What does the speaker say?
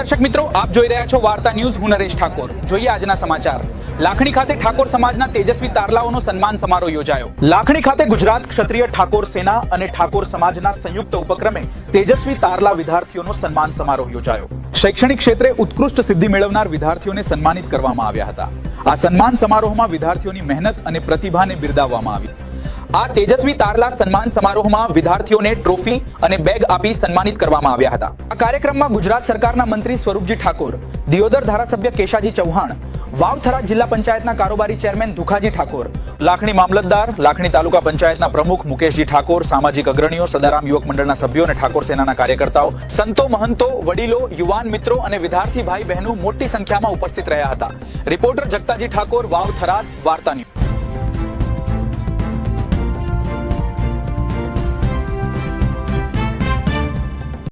દર્શક મિત્રો, આપ જોઈ રહ્યા છો વાર્તા ન્યૂઝ. હું નરેશ ઠાકોર. જોઈએ આજના સમાચાર. લાખણી ખાતે ઠાકોર સમાજના તેજસ્વી તારલાઓનો સન્માન સમારોહ યોજાયો. લાખણી ખાતે ગુજરાત ક્ષત્રિય ઠાકોર સેના અને ઠાકોર સમાજના સંયુક્ત ઉપક્રમે તેજસ્વી તારલા વિદ્યાર્થીઓનો સન્માન સમારોહ યોજાયો. શૈક્ષણિક ક્ષેત્રે ઉત્કૃષ્ટ સિદ્ધિ મેળવનાર વિદ્યાર્થીઓને સન્માનિત કરવામાં આવ્યા હતા. આ સન્માન સમારોહમાં વિદ્યાર્થીઓની મહેનત અને પ્રતિભાને બિરદાવવામાં આવી. આ તેજસ્વી તારલા સન્માન સમારોહમાં વિદ્યાર્થીઓને ટ્રોફી અને બેગ આપી સન્માનિત કરવામાં આવ્યા હતા. આ કાર્યક્રમમાં ગુજરાત સરકારના મંત્રી સ્વરૂપજી ઠાકોર, દિયોદર ધારાસભ્ય કેશાજી ચૌહાણ, વાવથરા જિલ્લા પંચાયતના કારોબારી ચેરમેન દુખાજી ઠાકોર, લાખણી મામલતદાર, લાખણી તાલુકા પંચાયતના પ્રમુખ મુકેશજી ઠાકોર, સામાજિક અગ્રણીઓ, સદારામ યુવક મંડળના સભ્યો અને ઠાકોર સેનાના કાર્યકર્તાઓ, સંતો, મહંતો, વડીલો, યુવાન મિત્રો અને વિદ્યાર્થી ભાઈ બહેનો મોટી સંખ્યામાં ઉપસ્થિત રહ્યા હતા. રિપોર્ટર જગતાજી ઠાકોર, વાવથરા, વાર્તા ન્યૂઝ.